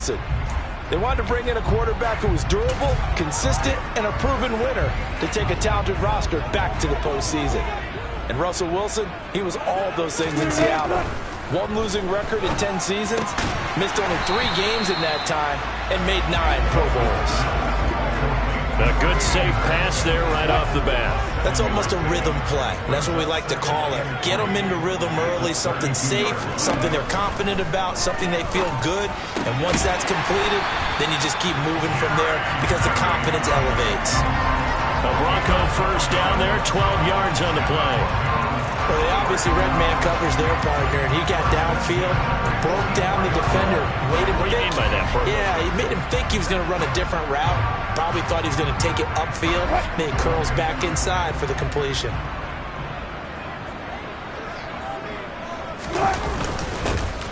They wanted to bring in a quarterback who was durable, consistent, and a proven winner to take a talented roster back to the postseason. And Russell Wilson, he was all of those things in Seattle. One losing record in 10 seasons, missed only 3 games in that time, and made 9 Pro Bowls. A good safe pass there right off the bat. That's almost a rhythm play. That's what we like to call it. Get them into rhythm early, something safe, something they're confident about, something they feel good. And once that's completed, then you just keep moving from there because the confidence elevates. A Bronco first down there, 12 yards on the play. Well, they obviously red man covers their partner, and he got downfield, broke down the defender, made him What do you mean by that, Bert? Yeah, he made him think he was going to run a different route. Probably thought he was going to take it upfield. Then he curls back inside for the completion.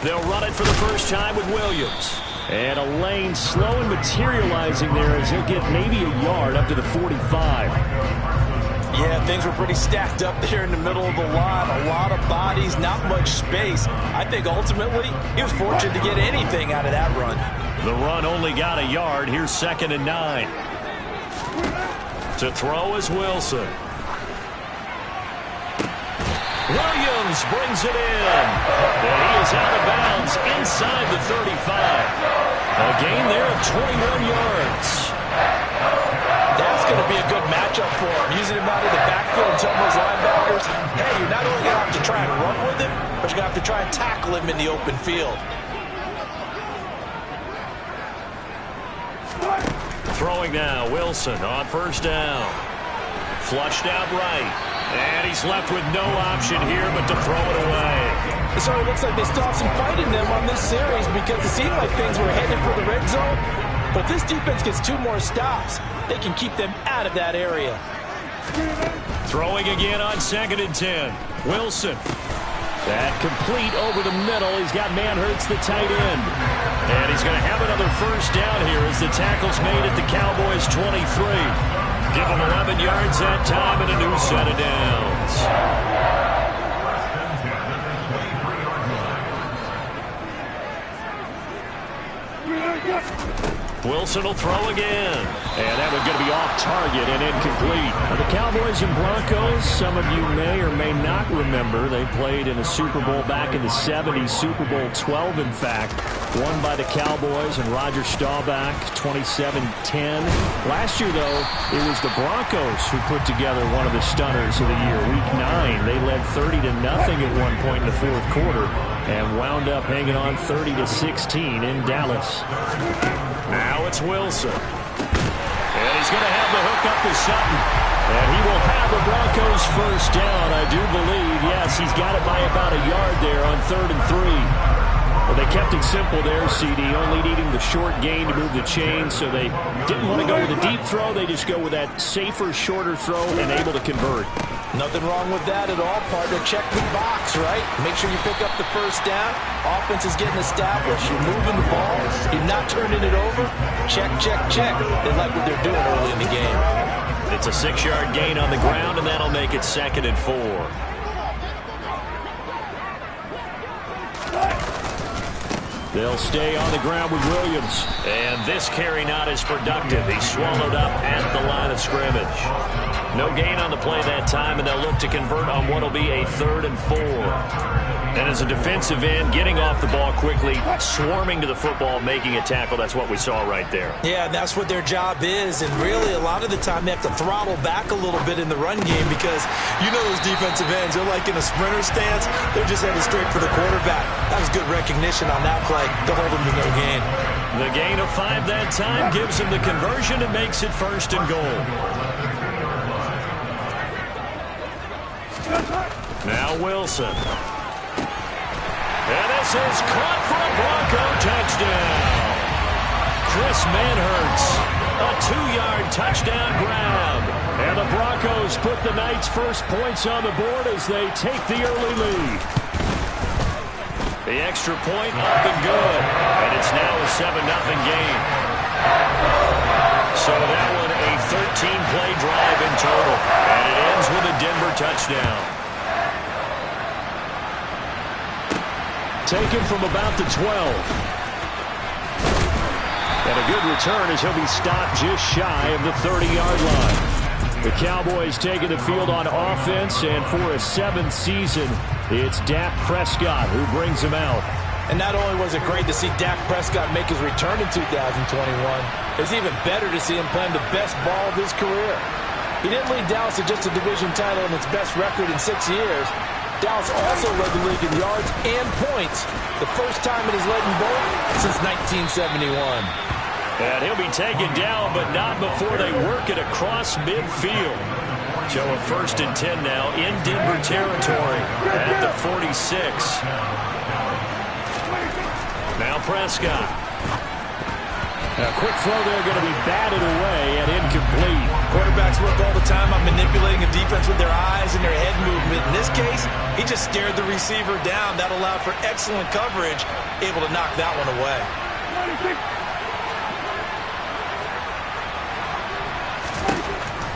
They'll run it for the first time with Williams. And a lane slow and materializing there as he'll get maybe a yard up to the 45. Yeah, things were pretty stacked up there in the middle of the line. A lot of bodies, not much space. I think ultimately he was fortunate to get anything out of that run. The run only got a yard. Here's 2nd and 9. To throw is Wilson. Williams brings it in. And he is out of bounds inside the 35. A gain there of 21 yards. That's going to be a good matchup for him. Using him out of the backfield and telling those linebackers, hey, you're not only going to have to try and run with him, but you're going to have to try and tackle him in the open field. Throwing now, Wilson on first down. Flushed out right. And he's left with no option here but to throw it away. So it looks like they still have some fight in them on this series because it seemed like things were headed for the red zone. But this defense gets 2 more stops. They can keep them out of that area. Throwing again on 2nd and 10. Wilson. That complete over the middle. He's got Manhurts, the tight end. And he's going to have another first down here as the tackle's made at the Cowboys' 23. Give him 11 yards that time and a new set of downs. Wilson will throw again. And that one's going to be off target and incomplete. The Cowboys and Broncos, some of you may or may not remember, they played in a Super Bowl back in the 70s, Super Bowl 12, in fact, won by the Cowboys and Roger Staubach, 27-10. Last year, though, it was the Broncos who put together one of the stunners of the year. Week 9, they led 30-0 at one point in the 4th quarter and wound up hanging on 30-16 in Dallas. Now it's Wilson. And he's going to have the hook up to Sutton. And he will have the Broncos first down, I do believe. Yes, he's got it by about a yard there on 3rd and 3. Well, they kept it simple there, CD, only needing the short gain to move the chain, so they didn't want to go with a deep throw. They just go with that safer, shorter throw and able to convert. Nothing wrong with that at all, partner. Check the box, right? Make sure you pick up the first down. Offense is getting established. You're moving the ball. You're not turning it over. Check, check, check. They like what they're doing early in the game. It's a 6-yard gain on the ground, and that'll make it 2nd and 4. They'll stay on the ground with Williams. And this carry not as productive. He's swallowed up at the line of scrimmage. No gain on the play that time, and they'll look to convert on what will be a 3rd and 4. And as a defensive end, getting off the ball quickly, swarming to the football, making a tackle, that's what we saw right there. Yeah, that's what their job is. And really, a lot of the time, they have to throttle back a little bit in the run game because you know those defensive ends, they're like in a sprinter stance. They're just headed straight for the quarterback. That was good recognition on that play to hold them to no gain. The gain of 5 that time gives him the conversion and makes it 1st and goal. Now Wilson. And this is caught for a Bronco touchdown. Chris Manhurts, a 2-yard touchdown grab. And the Broncos put the night's first points on the board as they take the early lead. The extra point up and good. And it's now a 7-0 game. So that one a 13-play drive in total. And it ends with a Denver touchdown. Taken from about the 12. And a good return as he'll be stopped just shy of the 30-yard line. The Cowboys taking the field on offense, and for a 7th season, it's Dak Prescott who brings them out. And not only was it great to see Dak Prescott make his return in 2021, it's even better to see him playing the best ball of his career. He didn't lead Dallas to just a division title and its best record in 6 years. Dallas also led the league in yards and points, the first time it has led in both since 1971. And he'll be taken down, but not before they work it across midfield. So a 1st and 10 now in Denver territory at the 46. Now Prescott. A quick throw there going to be batted away and incomplete. Quarterbacks work all the time on manipulating a defense with their eyes and their head movement. In this case, he just stared the receiver down. That allowed for excellent coverage, able to knock that one away.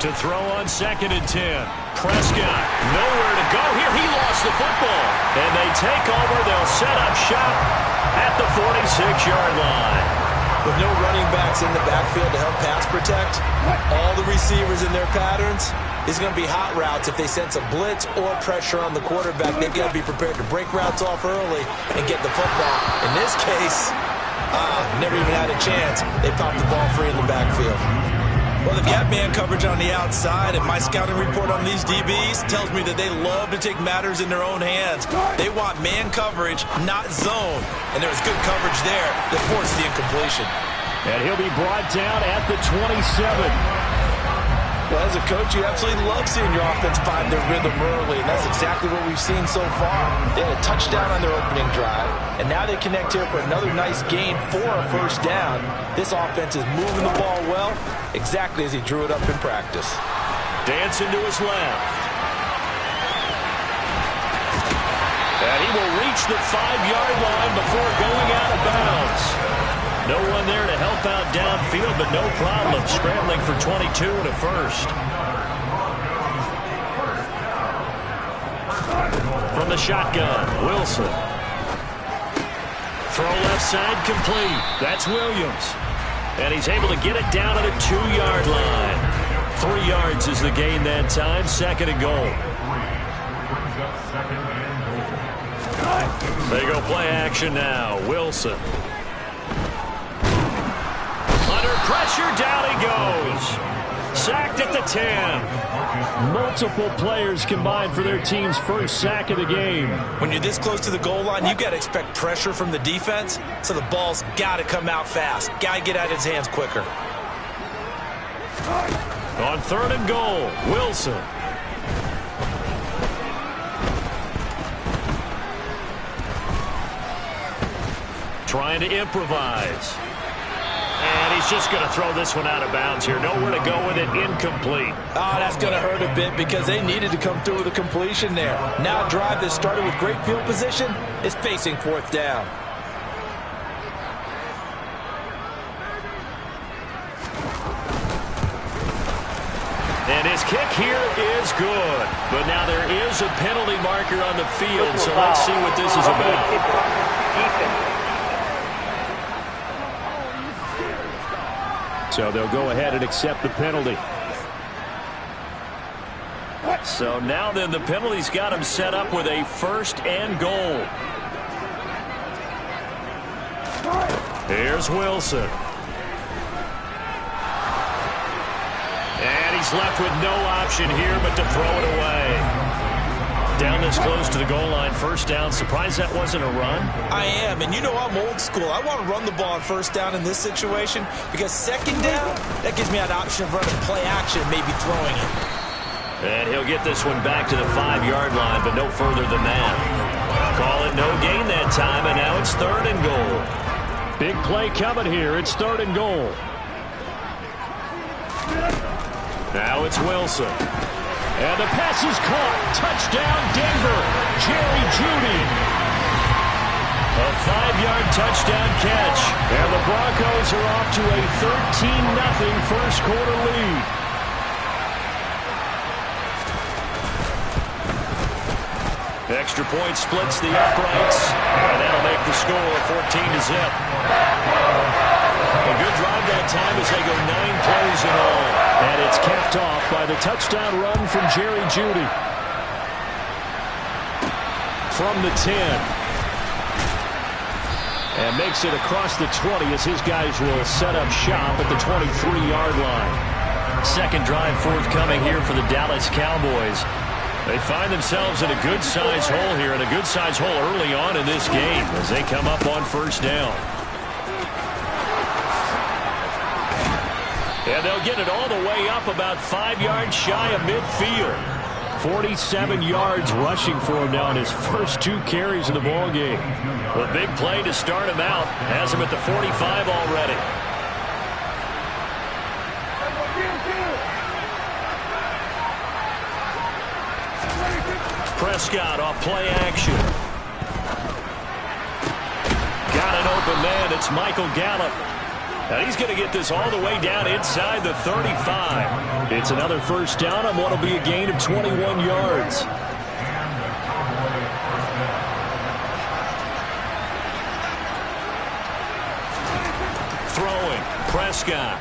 To throw on 2nd and 10. Prescott, nowhere to go here. He lost the football. And they take over. They'll set up shop at the 46-yard line. With no running backs in the backfield to help pass protect, all the receivers in their patterns is going to be hot routes. If they sense a blitz or pressure on the quarterback, they've got to be prepared to break routes off early and get the football. In this case, never even had a chance. They popped the ball free in the backfield. Well, they've got man coverage on the outside, and my scouting report on these DBs tells me that they love to take matters in their own hands. They want man coverage, not zone. And there was good coverage there that forced the incompletion. And he'll be brought down at the 27. Well, as a coach, you absolutely love seeing your offense find their rhythm early, and that's exactly what we've seen so far. They had a touchdown on their opening drive, and now they connect here for another nice gain for a 1st down. This offense is moving the ball well, exactly as he drew it up in practice. Dancing to his left. And he will reach the 5-yard line before going out of bounds. No one there to help out downfield, but no problem scrambling for 22 and a 1st. From the shotgun, Wilson. Throw left side complete. That's Williams. And he's able to get it down at a 2-yard line. 3 yards is the gain that time. 2nd and goal. They go play action now. Wilson. Under pressure, down he goes. Sacked at the 10. Multiple players combined for their team's 1st sack of the game. When you're this close to the goal line, you got to expect pressure from the defense, so the ball's got to come out fast. Got to get out of his hands quicker. On 3rd and goal, Wilson. Trying to improvise. And he's just going to throw this one out of bounds here. Nowhere to go with it. Incomplete. Oh, that's going to hurt a bit because they needed to come through with a completion there. Now a drive that started with great field position is facing 4th down. And his kick here is good. But now there is a penalty marker on the field, so let's see what this is about. So they'll go ahead and accept the penalty. So now then the penalty's got him set up with a 1st and goal. Here's Wilson. And he's left with no option here but to throw it away. Down this close to the goal line, 1st down. Surprised that wasn't a run? I am, and you know I'm old school. I want to run the ball on 1st down in this situation because 2nd down, that gives me an option of running play action, maybe throwing it. And he'll get this one back to the 5-yard line, but no further than that. Call it no gain that time, and now it's 3rd and goal. Big play coming here. It's 3rd and goal. Now it's Wilson. And the pass is caught. Touchdown, Denver. Jerry Jeudy. A 5-yard touchdown catch. And the Broncos are off to a 13-0 first quarter lead. Extra point splits the uprights. And that'll make the score 14-0. A good drive time as they go 9 plays in all. And it's capped off by the touchdown run from Jerry Jeudy. From the 10. And makes it across the 20 as his guys will set up shop at the 23-yard line. Second drive forthcoming here for the Dallas Cowboys. They find themselves in a good-sized hole here, and a good-sized hole early on in this game as they come up on first down. And they'll get it all the way up about 5 yards shy of midfield. 47 yards rushing for him now in his first 2 carries of the ball game. A big play to start him out. Has him at the 45 already. Prescott off play action. Got an open man. It's Michael Gallup. And he's going to get this all the way down inside the 35. It's another first down on what will be a gain of 21 yards. Throwing. Prescott.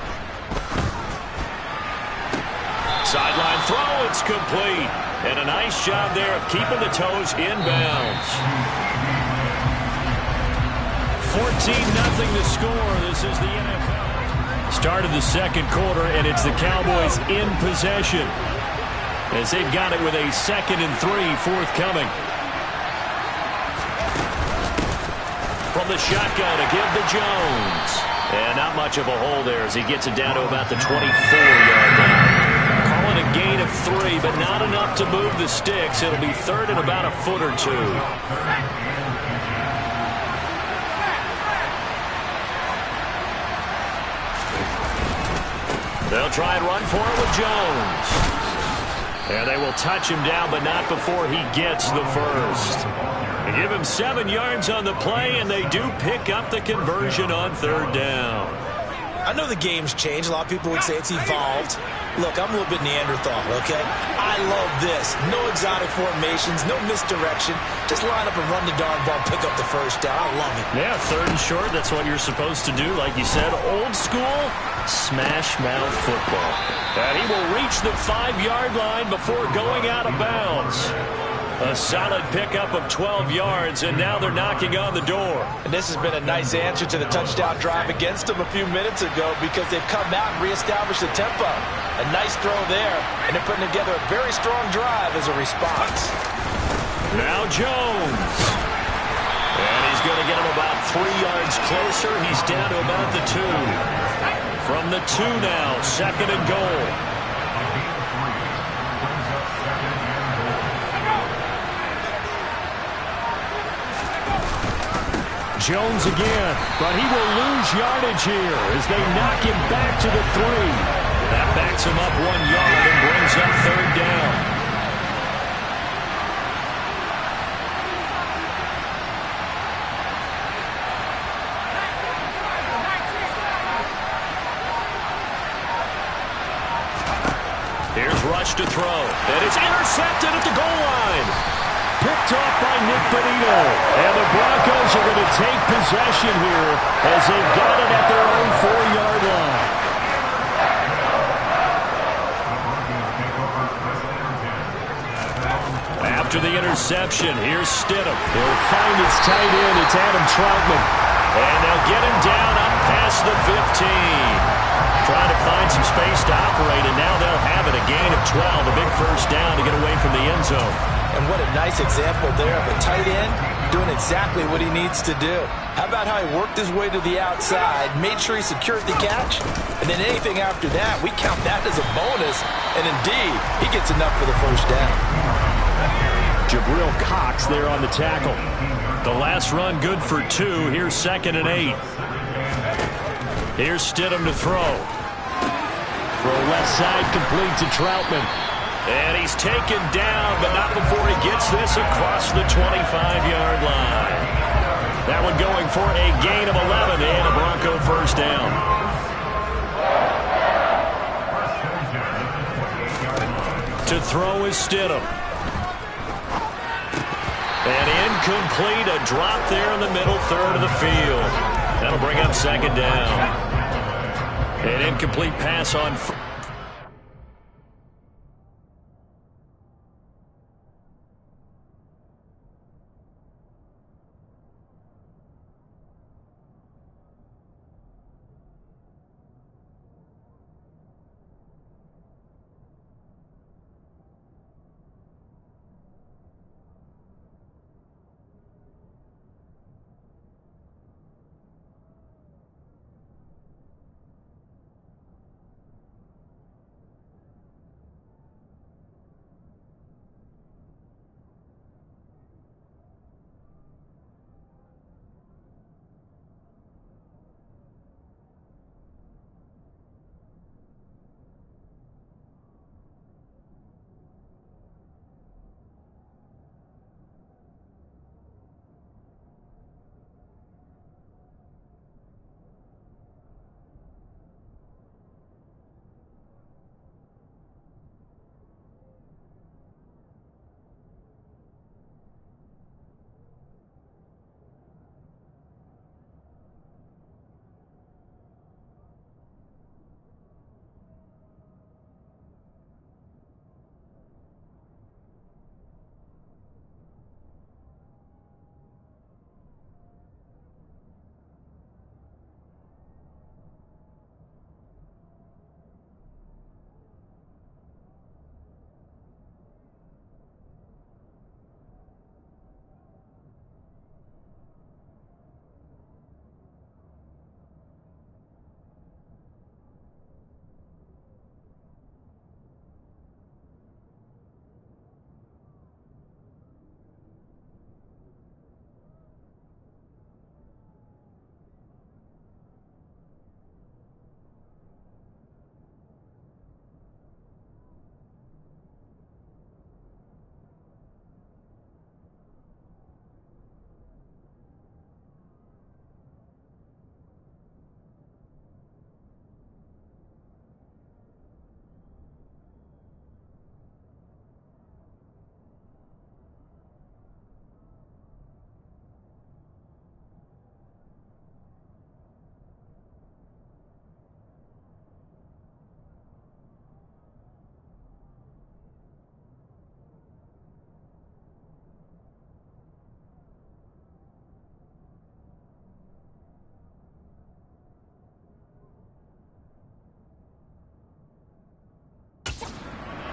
Sideline throw. It's complete. And a nice job there of keeping the toes inbounds. 14-0 to score. This is the NFL. Start of the second quarter, and it's the Cowboys in possession as they've got it with a 2nd and 3 forthcoming. From the shotgun to give to Jones. And not much of a hole there as he gets it down to about the 24-yard line. Calling a gain of 3, but not enough to move the sticks. It'll be third and about a foot or 2. They'll try and run for it with Jones. And they will touch him down, but not before he gets the first. They give him 7 yards on the play, and they do pick up the conversion on third down. I know the game's changed. A lot of people would say it's evolved. Look, I'm a little bit Neanderthal, okay? I love this. No exotic formations, no misdirection. Just line up and run the darn ball, pick up the first down. I love it. Yeah, third and short, that's what you're supposed to do. Like you said, old school, smash mouth football. And he will reach the 5-yard line before going out of bounds. A solid pickup of 12 yards, and now they're knocking on the door. And this has been a nice answer to the touchdown drive against them a few minutes ago because they've come out and reestablished the tempo. A nice throw there, and they're putting together a very strong drive as a response. Now Jones. And he's going to get him about 3 yards closer. He's down to about the 2. From the 2 now, 2nd and goal. Jones again, but he will lose yardage here as they knock him back to the 3. That backs him up 1 yard and brings up third down. Here's Rush to throw. And it's intercepted at the goal line. Picked off by Nick Bonito. And the Broncos are going to take possession here as they've got it at their own 4-yard line. After the interception, here's Stidham. He'll find his tight end. It's Adam Troutman. And they'll get him down up past the 15. Trying to find some space to operate, and now they'll have it. A gain of 12, a big first down to get away from the end zone. And what a nice example there of a tight end doing exactly what he needs to do. How about how he worked his way to the outside, made sure he secured the catch, and then anything after that, we count that as a bonus. And indeed, he gets enough for the first down. Jabril Cox there on the tackle. The last run good for 2. Here's 2nd and 8. Here's Stidham to throw. Throw left side complete to Troutman. And he's taken down, but not before he gets this across the 25-yard line. That one going for a gain of 11 and a Bronco first down. To throw is Stidham. And incomplete, a drop there in the middle third of the field. That'll bring up 2nd down. incomplete pass on.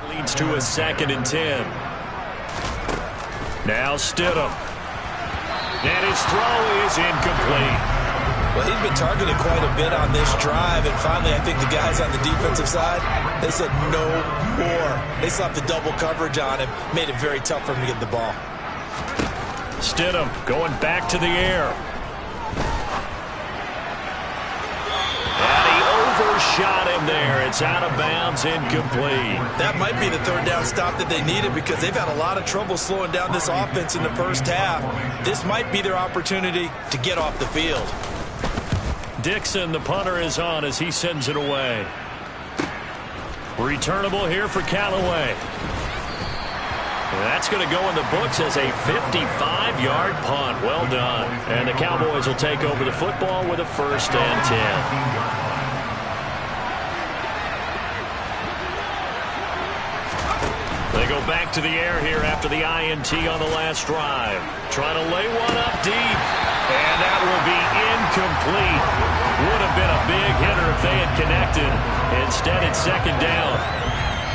Leads to a 2nd and 10. Now Stidham. And his throw is incomplete. Well, he's been targeted quite a bit on this drive, and finally I think the guys on the defensive side, they said no more. They slapped the double coverage on him, made it very tough for him to get the ball. Stidham going back to the air. Overshot him there. It's out of bounds, incomplete. That might be the 3rd down stop that they needed because they've had a lot of trouble slowing down this offense in the first half. This might be their opportunity to get off the field. Dixon, the punter, is on as he sends it away. Returnable here for Callaway. That's going to go in the books as a 55-yard punt. Well done. And the Cowboys will take over the football with a 1st and 10. They go back to the air here after the INT on the last drive. Trying to lay one up deep. And that will be incomplete. Would have been a big hitter if they had connected. Instead, it's 2nd down.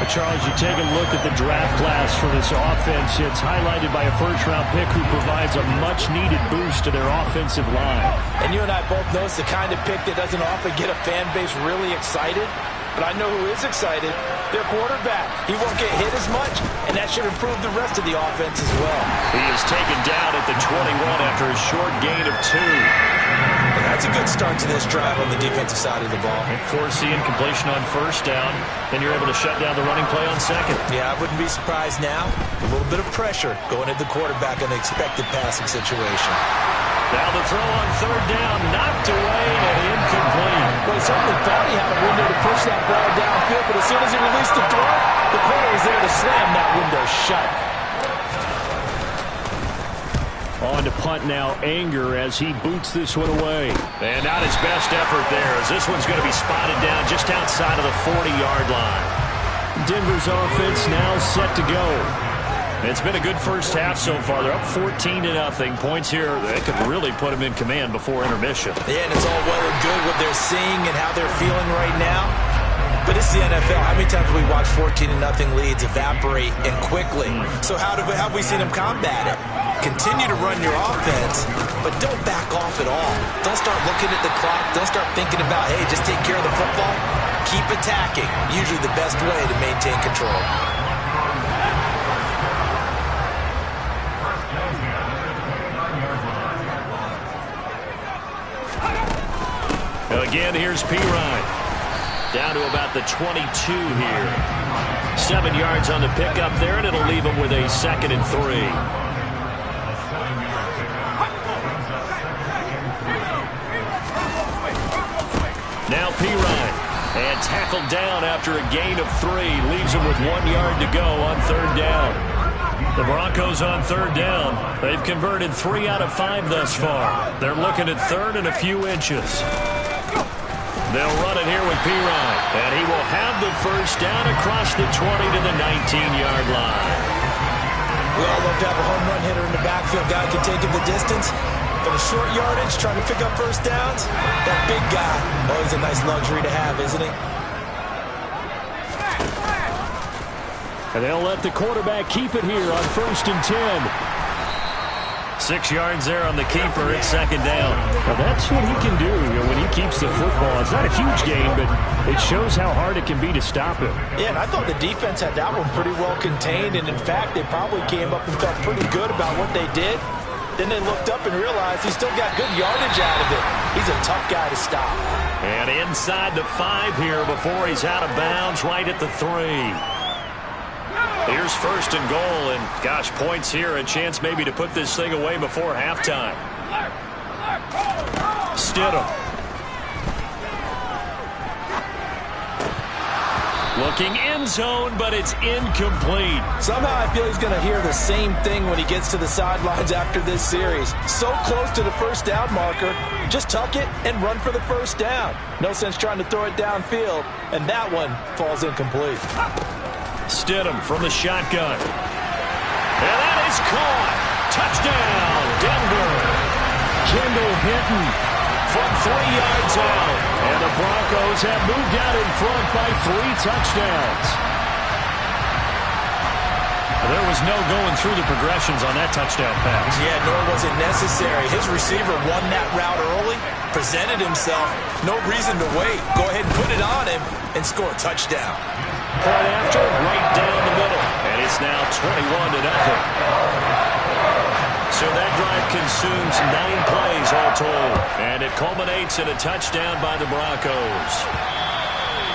Charles, you take a look at the draft class for this offense. It's highlighted by a 1st-round pick who provides a much-needed boost to their offensive line. And you and I both know it's the kind of pick that doesn't often get a fan base really excited. But I know who is excited. Their quarterback. He won't get hit as much, and that should improve the rest of the offense as well. He is taken down at the 21 after a short gain of 2. And that's a good start to this drive on the defensive side of the ball. And forcing completion on 1st down. Then you're able to shut down the running play on 2nd. Yeah, I wouldn't be surprised now. A little bit of pressure going at the quarterback in an expected passing situation. Now the throw on 3rd down, knocked away and incomplete. Well, he certainly thought he had a window to push that ball downfield, but as soon as he released the throw, the corner was there to slam that window shut. On to punt now, Anger, as he boots this one away. And not his best effort there, as this one's going to be spotted down just outside of the 40-yard line. Denver's offense now set to go. It's been a good first half so far. They're up 14-0. Points here, they could really put them in command before intermission. Yeah, and it's all well and good what they're seeing and how they're feeling right now. But it's the NFL. How many times have we watched 14-0 leads evaporate and quickly? So how have we seen them combat it? Continue to run your offense, but don't back off at all. Don't start looking at the clock. Don't start thinking about, hey, just take care of the football. Keep attacking. Usually the best way to maintain control. Again, here's P. Ryan. Down to about the 22 here. 7 yards on the pickup there, and it'll leave him with a 2nd and 3. Now P. Ryan. And tackled down after a gain of 3. Leaves him with 1 yard to go on 3rd down. The Broncos on 3rd down. They've converted 3 out of 5 thus far. They're looking at 3rd and a few inches. They'll run it here with P. Ryan. And he will have the first down across the 20 to the 19-yard line. We all love to have a home run hitter in the backfield. Guy can take it the distance. But a short yardage, trying to pick up first downs, that big guy, always a nice luxury to have, isn't he? And they'll let the quarterback keep it here on 1st and 10. 6 yards there on the keeper. It's 2nd down. Well, that's what he can do, when he keeps the football. It's not a huge gain, but it shows how hard it can be to stop him. Yeah, and I thought the defense had that one pretty well contained, and in fact, they probably came up and felt pretty good about what they did. Then they looked up and realized he still got good yardage out of it. He's a tough guy to stop. And inside the 5 here before he's out of bounds, right at the 3. Here's 1st and goal, and gosh, points here, a chance maybe to put this thing away before halftime. Stidham. Looking end zone, but it's incomplete. Somehow I feel he's going to hear the same thing when he gets to the sidelines after this series. So close to the first down marker, just tuck it and run for the first down. No sense trying to throw it downfield, and that one falls incomplete. Stidham from the shotgun. And that is caught. Touchdown, Denver. Kendall Hinton from 3 yards out. And the Broncos have moved out in front by 3 touchdowns. There was no going through the progressions on that touchdown pass. Yeah, nor was it necessary. His receiver won that route early, presented himself. No reason to wait. Go ahead and put it on him and score a touchdown. Point after, right down the middle. And it's now 21-0. So that drive consumes 9 plays all told. And it culminates in a touchdown by the Broncos.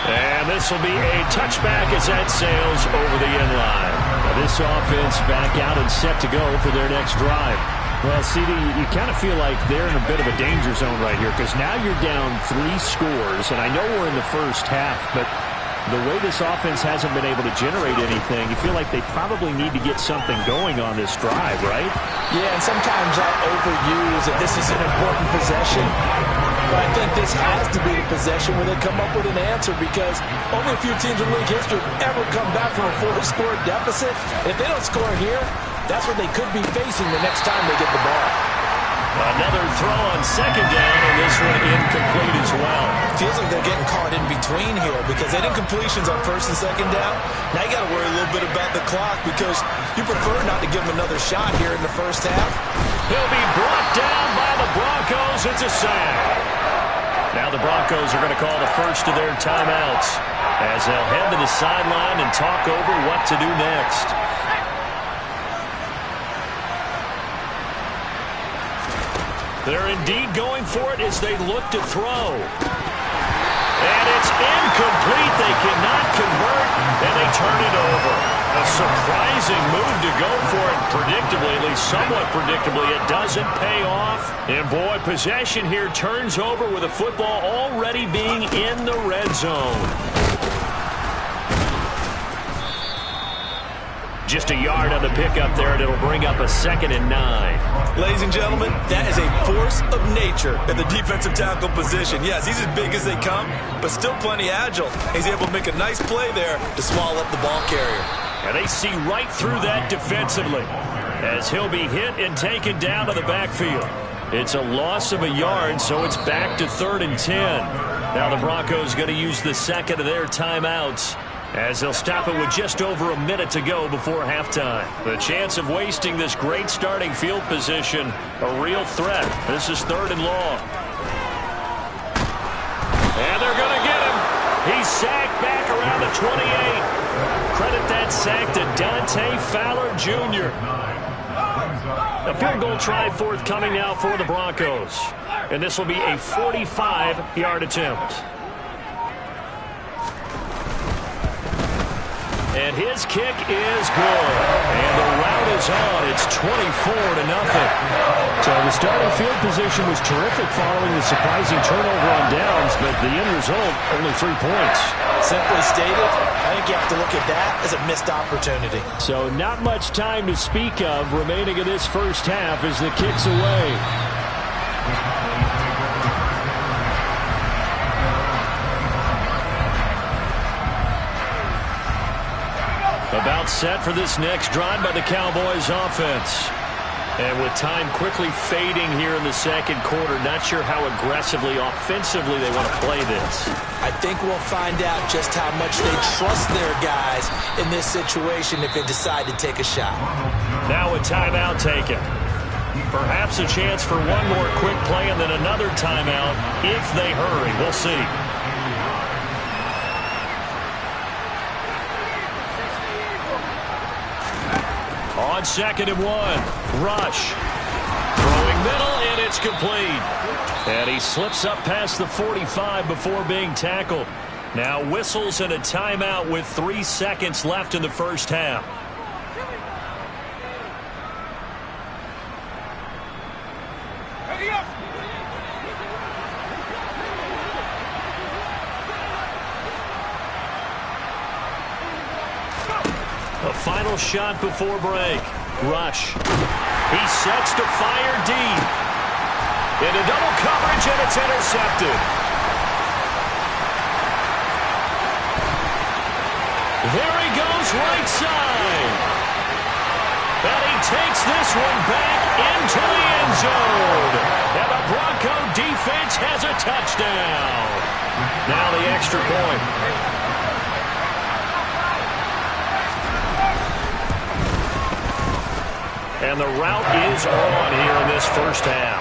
And this will be a touchback as that sails over the end line. Now this offense back out and set to go for their next drive. Well, CD, you kind of feel like they're in a bit of a danger zone right here because now you're down 3 scores. And I know we're in the first half, but the way this offense hasn't been able to generate anything, you feel like they probably need to get something going on this drive, right? Yeah, and sometimes I overuse that this is an important possession. But I think this has to be the possession where they come up with an answer because only a few teams in league history have ever come back from a 4-score deficit. And if they don't score here, that's what they could be facing the next time they get the ball. Another throw on 2nd down, and this one incomplete as well. Feels like they're getting caught in between here because they didn't completions on 1st and 2nd down. Now you got to worry a little bit about the clock because you prefer not to give them another shot here in the first half. He'll be brought down by the Broncos. It's a sack. Now the Broncos are going to call the first of their timeouts as they'll head to the sideline and talk over what to do next. They're indeed going for it as they look to throw. And it's incomplete. They cannot convert, and they turn it over. A surprising move to go for it. Predictably, at least somewhat predictably, it doesn't pay off. And boy, possession here turns over with a football already being in the red zone. Just a yard on the pickup there, and it'll bring up a 2nd and 9. Ladies and gentlemen, that is a force of nature in the defensive tackle position. Yes, he's as big as they come, but still plenty agile. He's able to make a nice play there to swallow up the ball carrier. And they see right through that defensively as he'll be hit and taken down to the backfield. It's a loss of a yard, so it's back to 3rd and 10. Now the Broncos going to use the second of their timeouts as they'll stop it with just over a minute to go before halftime. The chance of wasting this great starting field position, a real threat. This is 3rd and long. And they're going to get him. He's sacked back around the 28. Credit that sack to Dante Fowler Jr. A field goal try forthcoming now for the Broncos. And this will be a 45-yard attempt. And his kick is good. And the route is on. It's 24-0. So the starting field position was terrific following the surprising turnover on downs, but the end result, only 3 points. Simply stated, I think you have to look at that as a missed opportunity. So not much time to speak of remaining in this first half as the kick's away. About set for this next drive by the Cowboys offense. And with time quickly fading here in the second quarter, not sure how aggressively, offensively they want to play this. I think we'll find out just how much they trust their guys in this situation if they decide to take a shot. Now a timeout taken. Perhaps a chance for one more quick play and then another timeout if they hurry. We'll see. On 2nd and 1, Rush. Throwing middle, and it's complete. And he slips up past the 45 before being tackled. Now whistles and a timeout with 3 seconds left in the first half. A final shot before break. Rush. He sets to fire deep. Into double coverage, and it's intercepted. There he goes, right side. And he takes this one back into the end zone. And the Bronco defense has a touchdown. Now the extra point. And the route is on here in this first half.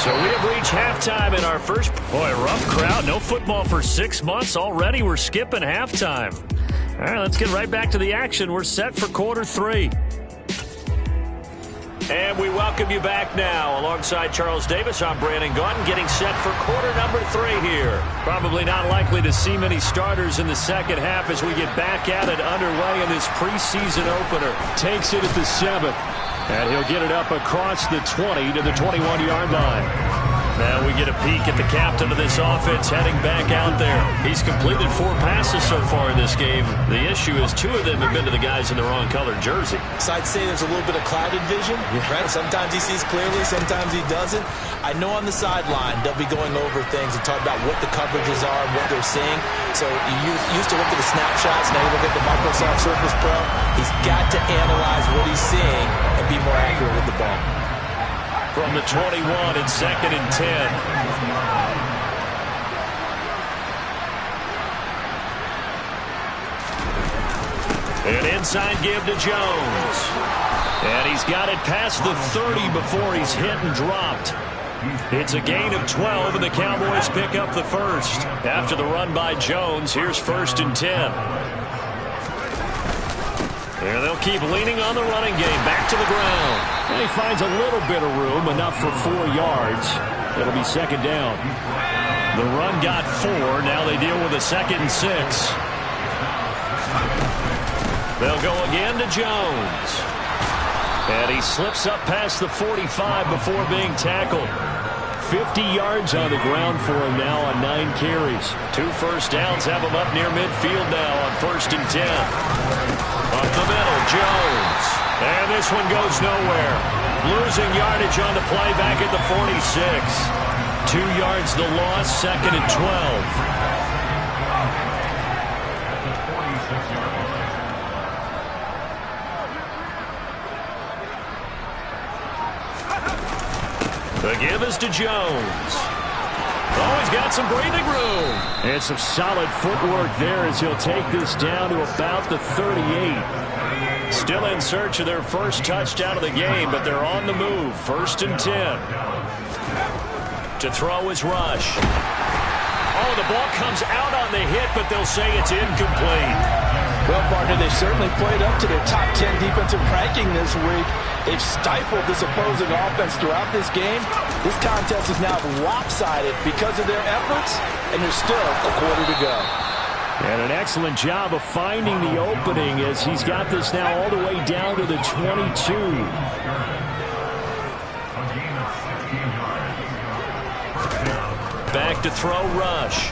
So we have reached halftime in our first. Boy, rough crowd. No football for 6 months already. We're skipping halftime. All right, let's get right back to the action. We're set for quarter 3. And we welcome you back now. Alongside Charles Davis, I'm Brandon Gaudin, getting set for quarter number 3 here. Probably not likely to see many starters in the second half as we get back at it underway in this preseason opener. Takes it at the 7. And he'll get it up across the 20 to the 21-yard line. Now we get a peek at the captain of this offense heading back out there. He's completed 4 passes so far in this game. The issue is 2 of them have been to the guys in the wrong colored jersey. So I'd say there's a little bit of clouded vision, right? Sometimes he sees clearly, sometimes he doesn't. I know on the sideline they'll be going over things and talk about what the coverages are and what they're seeing. So you used to look at the snapshots, now you look at the Microsoft Surface Pro. He's got to analyze what he's seeing and be more accurate with the ball. From the 21, it's 2nd and 10. An inside give to Jones. And he's got it past the 30 before he's hit and dropped. It's a gain of 12, and the Cowboys pick up the first. After the run by Jones, here's 1st and 10. And they'll keep leaning on the running game. Back to the ground. And he finds a little bit of room, enough for 4 yards. It'll be 2nd down. The run got 4. Now they deal with a 2nd and 6. They'll go again to Jones. And he slips up past the 45 before being tackled. 50 yards on the ground for him now on 9 carries. 2 first downs have him up near midfield now on 1st and 10. Up the middle, Jones. And this one goes nowhere. Losing yardage on the play back at the 46. 2 yards the loss, 2nd and 12. The give is to Jones. Oh, he's got some breathing room. And some solid footwork there as he'll take this down to about the 38. Still in search of their first touchdown of the game, but they're on the move. 1st and 10. To throw is Rush. Oh, the ball comes out on the hit, but they'll say it's incomplete. Well, partner, they certainly played up to their top 10 defensive ranking this week. They've stifled this opposing offense throughout this game. This contest is now lopsided because of their efforts, and there's still a quarter to go. And an excellent job of finding the opening as he's got this now all the way down to the 22. Back to throw, Rush.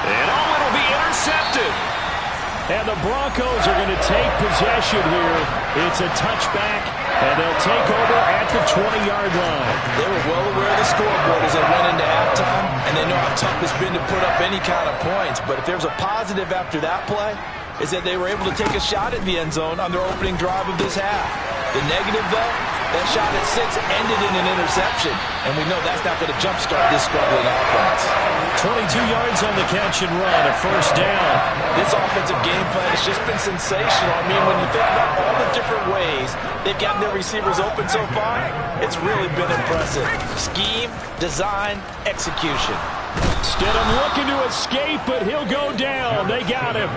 And oh, it'll be intercepted. And the Broncos are going to take possession here. It's a touchback, and they'll take over at the 20-yard line. They were well aware of the scoreboard as they went into halftime, and they know how tough it's been to put up any kind of points. But if there's a positive after that play, is that they were able to take a shot at the end zone on their opening drive of this half. The negative, though, that shot at 6 ended in an interception, and we know that's not going to jumpstart this struggling offense. 22 yards on the catch and run, a 1st down. This offensive game plan has just been sensational. I mean, when you think about all the different ways they've gotten their receivers open so far, it's really been impressive. Scheme, design, execution. Stidham looking to escape, but he'll go down. They got him.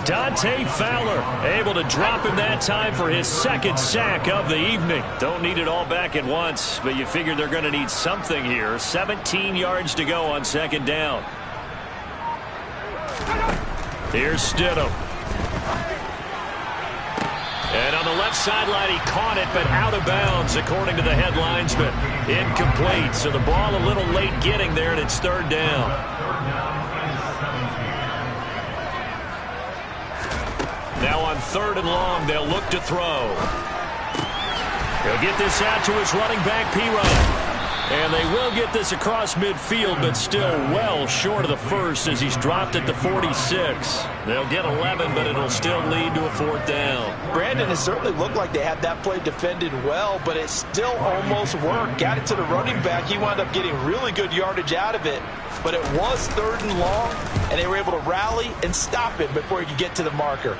Dante Fowler able to drop him that time for his 2nd sack of the evening. Don't need it all back at once, but you figure they're going to need something here. 17 yards to go on 2nd down. Here's Stidham. And on the left sideline, he caught it, but out of bounds, according to the head linesman. Incomplete, so the ball a little late getting there, and it's 3rd down. Now on 3rd and long, they'll look to throw. He'll get this out to his running back, P-Ryan. And they will get this across midfield, but still well short of the first as he's dropped at the 46. They'll get 11, but it'll still lead to a 4th down. Brandon, it certainly looked like they had that play defended well, but it still almost worked. Got it to the running back. He wound up getting really good yardage out of it, but it was 3rd and long, and they were able to rally and stop it before he could get to the marker.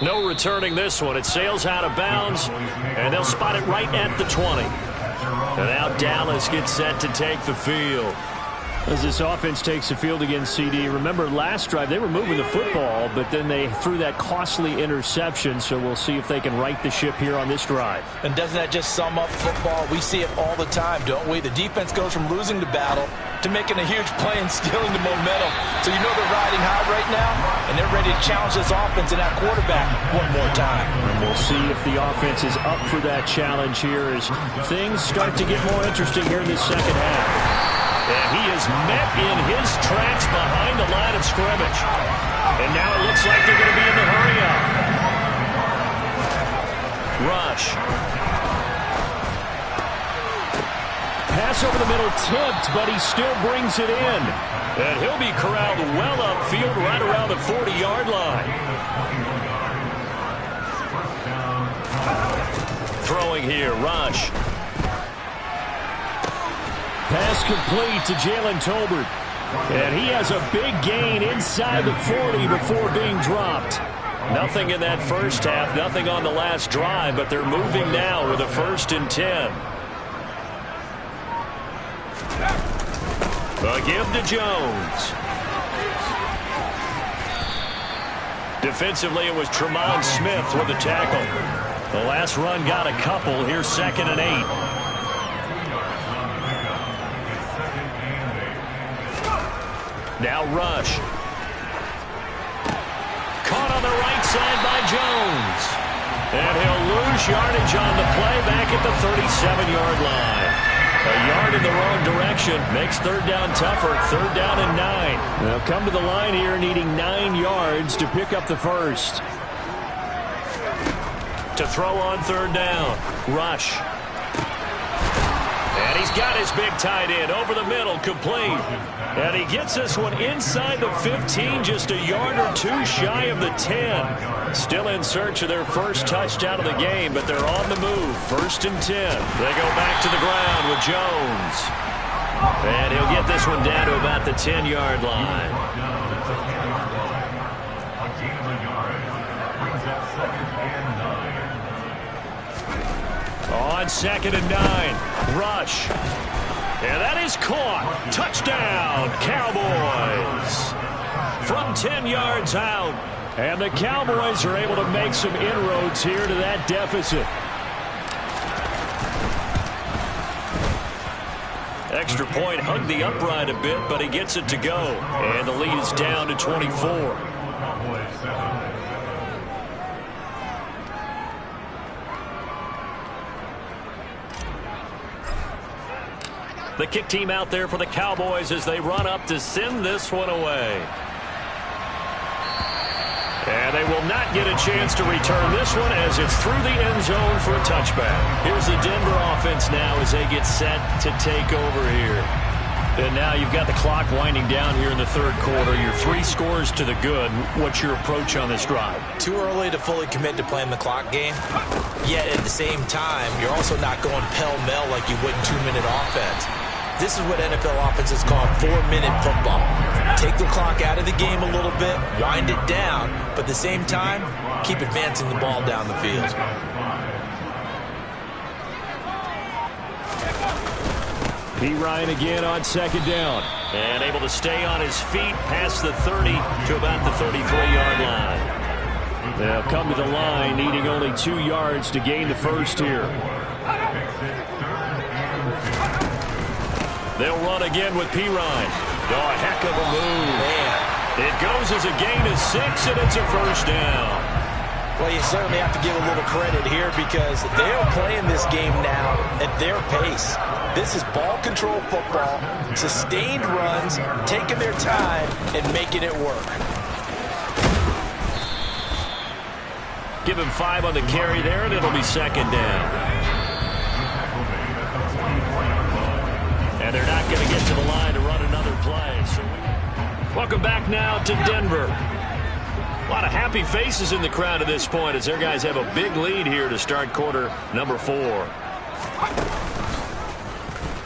No returning this one. It sails out of bounds, and they'll spot it right at the 20. And now Dallas gets set to take the field. As this offense takes the field against CD, remember last drive they were moving the football, but then they threw that costly interception, so we'll see if they can right the ship here on this drive. And doesn't that just sum up football? We see it all the time, don't we? The defense goes from losing the battle to making a huge play and stealing the momentum. So you know they're riding high right now, and they're ready to challenge this offense and that quarterback one more time. And we'll see if the offense is up for that challenge here as things start to get more interesting here in the 2nd half. And he is met in his tracks behind the line of scrimmage. And now it looks like they're going to be in the hurry-up. Rush. Pass over the middle tipped, but he still brings it in. And he'll be corralled well upfield right around the 40-yard line. Throwing here, Rush. Pass complete to Jalen Tolbert. And he has a big gain inside the 40 before being dropped. Nothing in that first half, nothing on the last drive, but they're moving now with a 1st and 10. A give to Jones. Defensively, it was Tremont Smith with the tackle. The last run got a couple. Here's 2nd and 8. Now Rush. Caught on the right side by Jones. And he'll lose yardage on the play back at the 37-yard line. A yard in the wrong direction makes third down tougher. Third down and 9. They'll come to the line here needing 9 yards to pick up the first. To throw on third down. Rush. And he's got his big tight end over the middle, complete. And he gets this one inside the 15, just a yard or two shy of the 10. Still in search of their first touchdown of the game, but they're on the move. First and 10. They go back to the ground with Jones. And he'll get this one down to about the 10-yard line. On second and 9, Rush. And that is caught. Touchdown, Cowboys. From 10 yards out. And the Cowboys are able to make some inroads here to that deficit. Extra point hugged the upright a bit, but he gets it to go. And the lead is down to 24. The kick team out there for the Cowboys as they run up to send this one away. And they will not get a chance to return this one as it's through the end zone for a touchback. Here's the Denver offense now as they get set to take over here. And now you've got the clock winding down here in the third quarter. You're 3 scores to the good. What's your approach on this drive? Too early to fully commit to playing the clock game. Yet at the same time, you're also not going pell-mell like you would in 2-minute offense. This is what NFL offenses call 4-minute football. Take the clock out of the game a little bit, wind it down, but at the same time, keep advancing the ball down the field. P. Ryan again on second down. And able to stay on his feet past the 30 to about the 33-yard line. They'll come to the line needing only 2 yards to gain the first here. They'll run again with P. Ryan. Oh, a heck of a move. Man. It goes as a gain of 6, and it's a first down. Well, you certainly have to give a little credit here because they are playing this game now at their pace. This is ball control football, sustained runs, taking their time, and making it work. Give him 5 on the carry there, and it'll be second down. And they're not going to get to the line to run another play. So welcome back now to Denver. A lot of happy faces in the crowd at this point as their guys have a big lead here to start quarter number 4.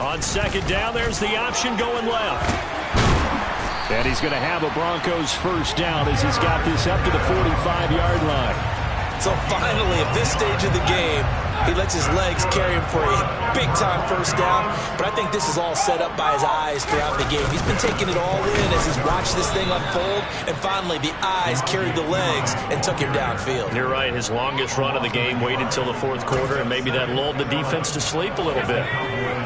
On second down, there's the option going left. And he's going to have a Broncos first down as he's got this up to the 45-yard line. So finally, at this stage of the game, he lets his legs carry him for a big-time first down. But I think this is all set up by his eyes throughout the game. He's been taking it all in as he's watched this thing unfold. And finally, the eyes carried the legs and took him downfield. You're right. His longest run of the game waited until the fourth quarter, and maybe that lulled the defense to sleep a little bit.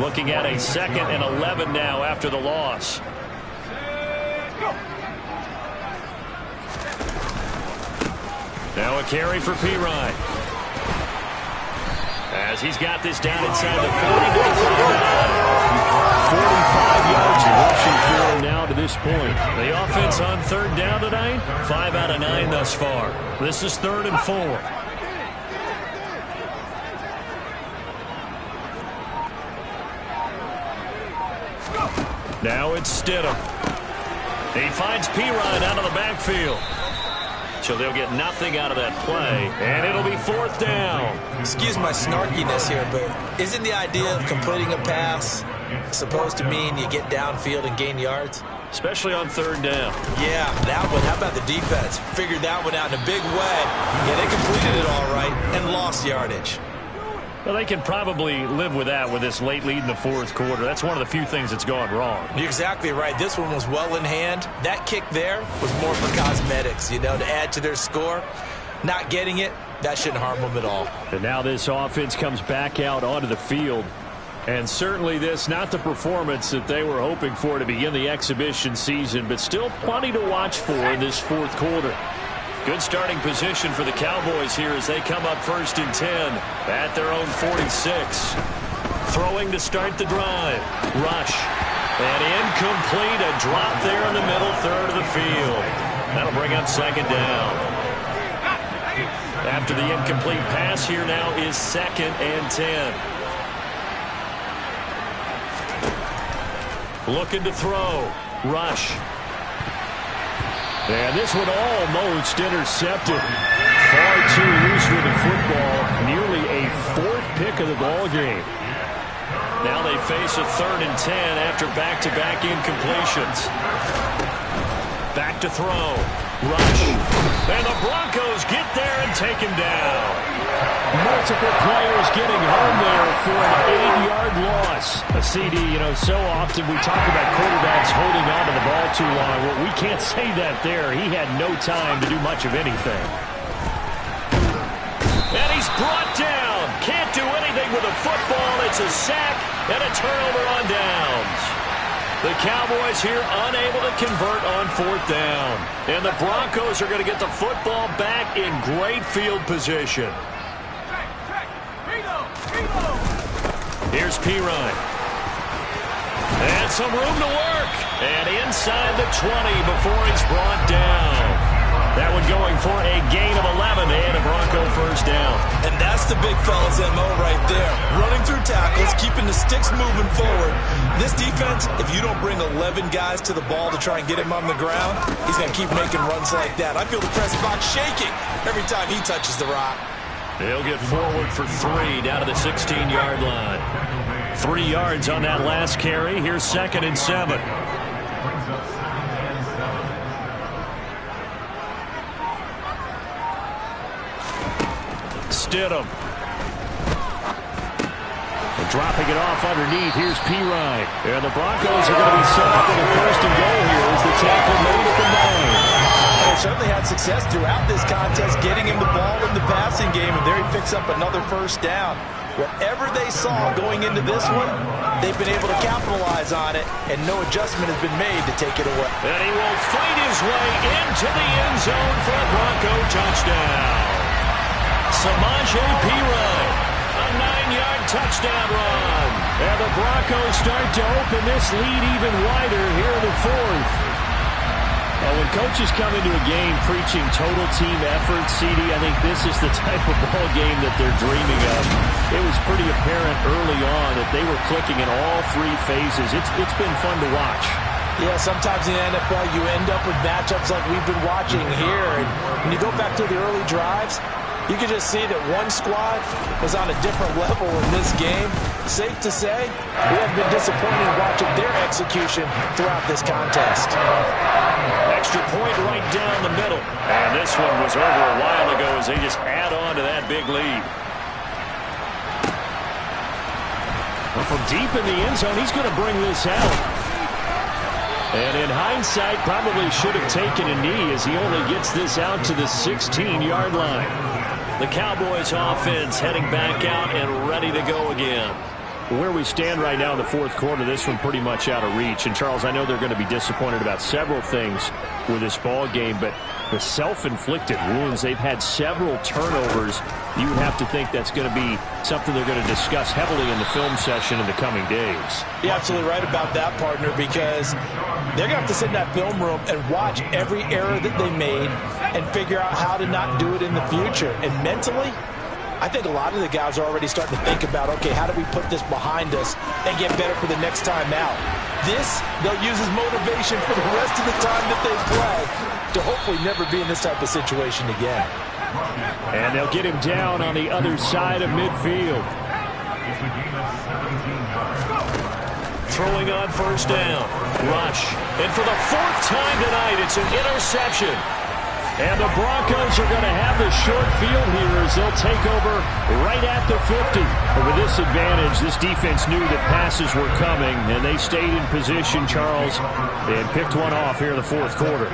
Looking at a 2nd and 11 now after the loss. Now a carry for P. Ryan. As he's got this down inside the 40. 45 yards rushing for him now to this point. The offense on third down tonight, 5 out of 9 thus far. This is 3rd and 4. Now it's Stidham. He finds P. Ryan out of the backfield. So they'll get nothing out of that play, and it'll be 4th down. Excuse my snarkiness here, but isn't the idea of completing a pass supposed to mean you get downfield and gain yards? Especially on third down. Yeah, that one. How about the defense? Figured that one out in a big way. Yeah, they completed it all right and lost yardage. Well, they can probably live with that with this late lead in the fourth quarter. That's one of the few things that's gone wrong. You're exactly right. This one was well in hand. That kick there was more for cosmetics, to add to their score. Not getting it, that shouldn't harm them at all. And now this offense comes back out onto the field. And certainly this, not the performance that they were hoping for to begin the exhibition season, but still plenty to watch for in this fourth quarter. Good starting position for the Cowboys here as they come up 1st and 10 at their own 46. Throwing to start the drive. Rush. And incomplete. A drop there in the middle third of the field. That'll bring up 2nd down. After the incomplete pass, here now is 2nd and 10. Looking to throw. Rush. And this one almost intercepted. Far too loose with the football. Nearly a 4th pick of the ball game. Now they face a 3rd and 10 after back-to-back incompletions. Back to throw. Rush. And the Broncos get there and take him down. Multiple players getting home there for an 8-yard loss. A CD, so often we talk about quarterbacks holding on to the ball too long. Well, we can't say that there. He had no time to do much of anything. And he's brought down. Can't do anything with a football. It's a sack and a turnover on downs. The Cowboys here unable to convert on 4th down. And the Broncos are going to get the football back in great field position. Here's Pirine. And some room to work. And inside the 20 before he's brought down. That one going for a gain of 11 and a Bronco 1st down. And that's the big fella's MO right there. Running through tackles, keeping the sticks moving forward. This defense, if you don't bring 11 guys to the ball to try and get him on the ground, he's going to keep making runs like that. I feel the press box shaking every time he touches the rock. They'll get forward for 3 down to the 16-yard line. 3 yards on that last carry. Here's 2nd and 7. Stidham. And dropping it off underneath, here's Pirine. And the Broncos are going to be set up with a 1st and goal here as the tackle made at the 9. They certainly had success throughout this contest, getting him the ball in the passing game, and there he picks up another 1st down. Whatever they saw going into this one, they've been able to capitalize on it, and no adjustment has been made to take it away. And he will fight his way into the end zone for a Bronco touchdown. Samaje Perine, a 9-yard touchdown run. And the Broncos start to open this lead even wider here in the 4th. Well, when coaches come into a game preaching total team effort, CD, I think this is the type of ball game that they're dreaming of. It was pretty apparent early on that they were clicking in all 3 phases. It's been fun to watch. Yeah, sometimes in the NFL you end up with matchups like we've been watching here. And when you go back to the early drives, you can just see that one squad was on a different level in this game. Safe to say, we have been disappointed watching their execution throughout this contest. Extra point right down the middle. And this one was over a while ago as they just add on to that big lead. Well, from deep in the end zone, he's going to bring this out. And in hindsight, probably should have taken a knee as he only gets this out to the 16-yard line. The Cowboys offense heading back out and ready to go again. Where we stand right now in the 4th quarter, this one pretty much out of reach. And, Charles, I know they're going to be disappointed about several things with this ball game, but the self-inflicted wounds, they've had several turnovers. You would have to think that's going to be something they're going to discuss heavily in the film session in the coming days. You're absolutely right about that, partner, because they're going to have to sit in that film room and watch every error that they made and figure out how to not do it in the future. And mentally, I think a lot of the guys are already starting to think about, okay, how do we put this behind us and get better for the next time out? This, they'll use as motivation for the rest of the time that they play to hopefully never be in this type of situation again. And they'll get him down on the other side of midfield. Throwing on 1st down. Rush. And for the 4th time tonight, it's an interception. And the Broncos are going to have the short field here as they'll take over right at the 50. And with this advantage, this defense knew that passes were coming, and they stayed in position, Charles, and picked one off here in the 4th quarter.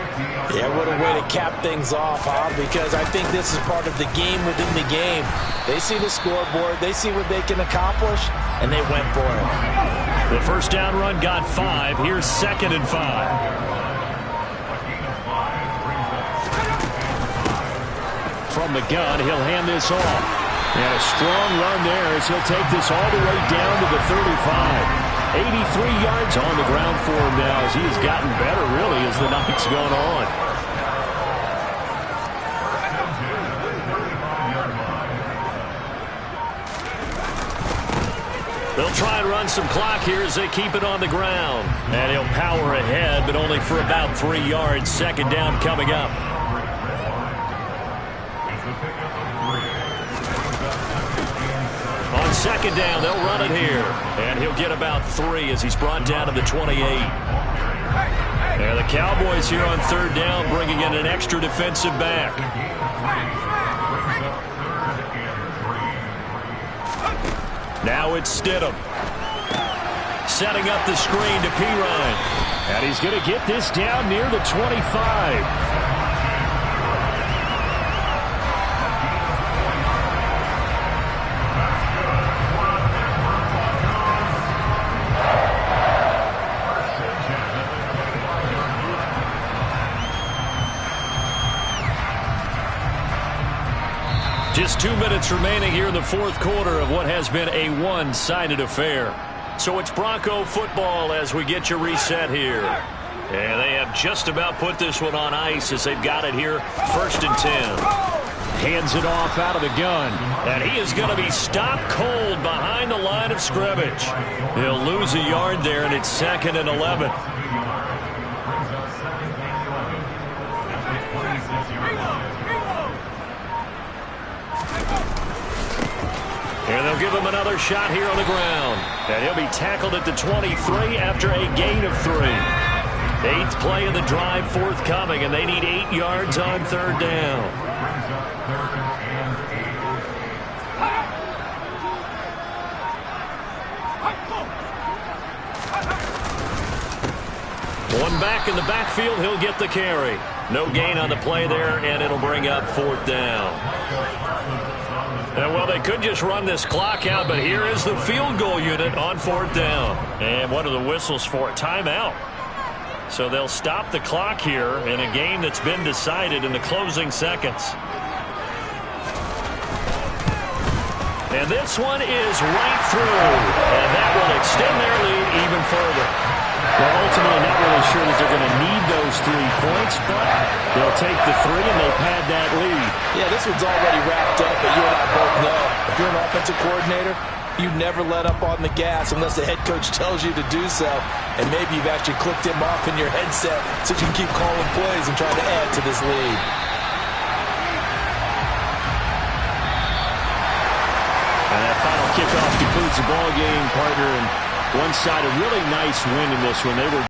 Yeah, what a way to cap things off, huh? Because I think this is part of the game within the game. They see the scoreboard, they see what they can accomplish, and they went for it. The 1st down run got 5. Here's 2nd and 5. from the gun. He'll hand this off. And a strong run there as he'll take this all the way down to the 35. 83 yards on the ground for him now as he has gotten better, really, as the night's gone on. They'll try and run some clock here as they keep it on the ground. And he'll power ahead, but only for about 3 yards. Second down coming up. On second down, they'll run it here. And he'll get about 3 as he's brought down to the 28. And the Cowboys here on third down bringing in an extra defensive back. Now it's Stidham. Setting up the screen to Pirine. And he's going to get this down near the 25. Just 2 minutes remaining here in the fourth quarter of what has been a one-sided affair. So it's Bronco football as we get you reset here. And they have just about put this one on ice as they've got it here, 1st and 10. Hands it off out of the gun. And he is going to be stopped cold behind the line of scrimmage. He'll lose a yard there, and it's 2nd and 11. And they'll give him another shot here on the ground. And he'll be tackled at the 23 after a gain of 3. 8th play of the drive forthcoming, and they need 8 yards on third down. One back in the backfield, he'll get the carry. No gain on the play there, and it'll bring up 4th down. And, well, they could just run this clock out, but here is the field goal unit on 4th down. And what are the whistles for? Timeout. So they'll stop the clock here in a game that's been decided in the closing seconds. And this one is right through. And that will extend their lead even further. Well, ultimately not really sure that they're going to need those 3 points, but they'll take the 3 and they've had that lead. Yeah, this one's already wrapped up, but you and I both know if you're an offensive coordinator, you never let up on the gas unless the head coach tells you to do so. And maybe you've actually clicked him off in your headset so you can keep calling plays and trying to add to this lead. And that final kickoff concludes the ball game, partner. And one side, a really nice win in this one. They were